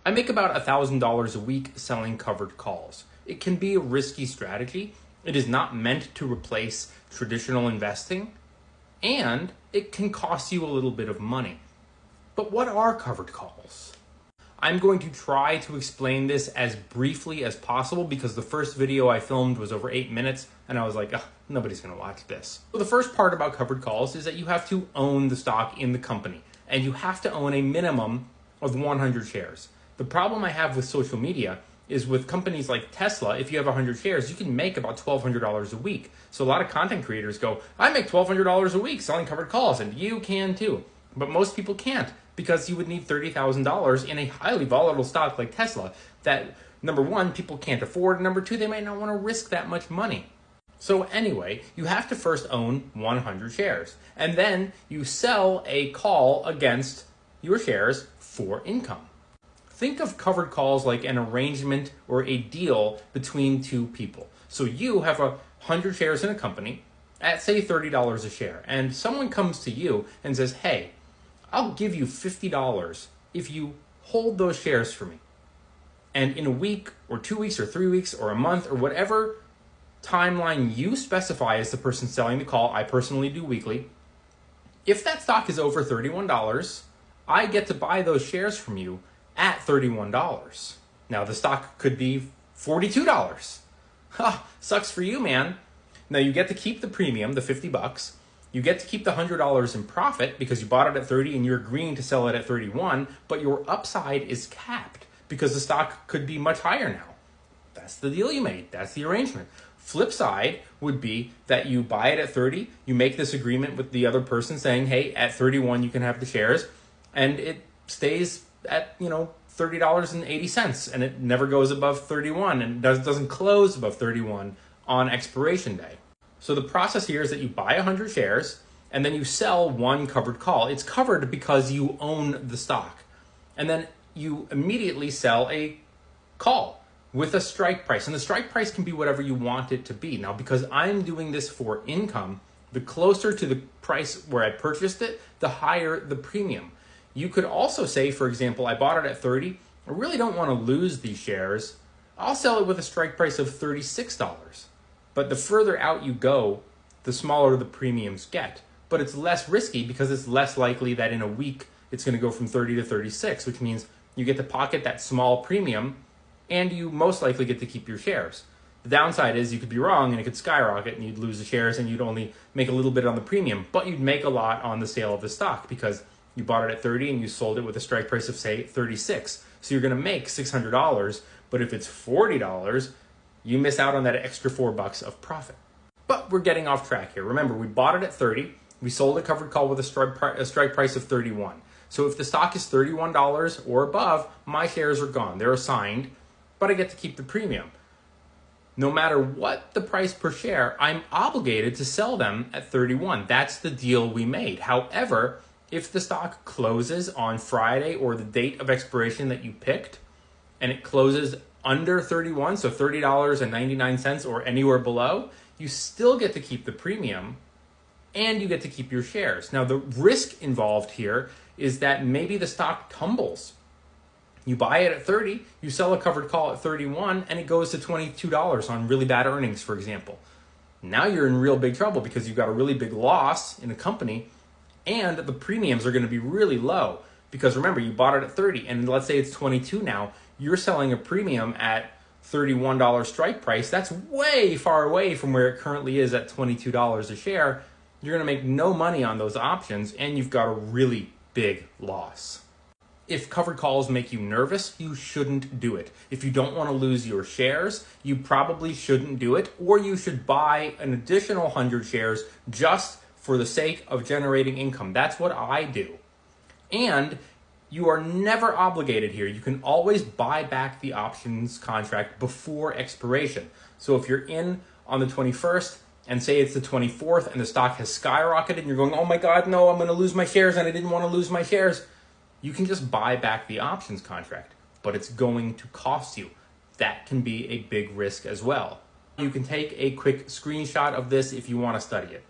I make about $1,000 a week selling covered calls. It can be a risky strategy. It is not meant to replace traditional investing, and it can cost you a little bit of money. But what are covered calls? I'm going to try to explain this as briefly as possible because the first video I filmed was over 8 minutes and I was like, nobody's going to watch this. So the first part about covered calls is that you have to own the stock in the company and you have to own a minimum of 100 shares. The problem I have with social media is with companies like Tesla, if you have 100 shares, you can make about $1,200 a week. So a lot of content creators go, I make $1,200 a week selling covered calls, and you can too. But most people can't because you would need $30,000 in a highly volatile stock like Tesla that, number one, people can't afford, and number two, they might not want to risk that much money. So anyway, you have to first own 100 shares, and then you sell a call against your shares for income. Think of covered calls like an arrangement or a deal between two people. So you have 100 shares in a company at, say, $30 a share, and someone comes to you and says, hey, I'll give you $50 if you hold those shares for me. And in a week or 2 weeks or 3 weeks or a month or whatever timeline you specify as the person selling the call, I personally do weekly, if that stock is over $31, I get to buy those shares from you at $31. Now the stock could be $42. Sucks for you, man. Now you get to keep the premium, the $50. You get to keep the $100 in profit because you bought it at 30 and you're agreeing to sell it at 31, but your upside is capped because the stock could be much higher now. That's the deal you made. That's the arrangement. Flip side would be that you buy it at 30, you make this agreement with the other person saying, hey, at 31 you can have the shares, and it stays at, $30.80, and it never goes above 31 and doesn't close above 31 on expiration day. So the process here is that you buy 100 shares and then you sell one covered call. It's covered because you own the stock. And then you immediately sell a call with a strike price. And the strike price can be whatever you want it to be. Now, because I'm doing this for income, the closer to the price where I purchased it, the higher the premium. You could also say, for example, I bought it at 30. I really don't want to lose these shares. I'll sell it with a strike price of $36. But the further out you go, the smaller the premiums get. But it's less risky because it's less likely that in a week it's going to go from 30 to 36, which means you get to pocket that small premium and you most likely get to keep your shares. The downside is you could be wrong and it could skyrocket and you'd lose the shares and you'd only make a little bit on the premium, but you'd make a lot on the sale of the stock because you bought it at 30 and you sold it with a strike price of, say, 36. So you're going to make $600, but if it's $40, you miss out on that extra $4 of profit. But we're getting off track here. Remember, we bought it at 30. We sold a covered call with a strike price of 31. So if the stock is $31 or above, my shares are gone. They're assigned, but I get to keep the premium. No matter what the price per share, I'm obligated to sell them at 31. That's the deal we made. However, if the stock closes on Friday or the date of expiration that you picked, and it closes under 31, so $30.99 or anywhere below, you still get to keep the premium and you get to keep your shares. Now, the risk involved here is that maybe the stock tumbles. You buy it at 30, you sell a covered call at 31, and it goes to $22 on really bad earnings, for example. Now you're in real big trouble because you've got a really big loss in a company and the premiums are going to be really low because remember, you bought it at 30 and let's say it's 22 now, you're selling a premium at $31 strike price. That's way far away from where it currently is at $22 a share. You're going to make no money on those options and you've got a really big loss. If covered calls make you nervous, you shouldn't do it. If you don't want to lose your shares, you probably shouldn't do it, or you should buy an additional 100 shares just for the sake of generating income. That's what I do. And you are never obligated here. You can always buy back the options contract before expiration. So if you're in on the 21st and say it's the 24th and the stock has skyrocketed and you're going, oh my God, no, I'm going to lose my shares and I didn't want to lose my shares. You can just buy back the options contract, but it's going to cost you. That can be a big risk as well. You can take a quick screenshot of this if you want to study it.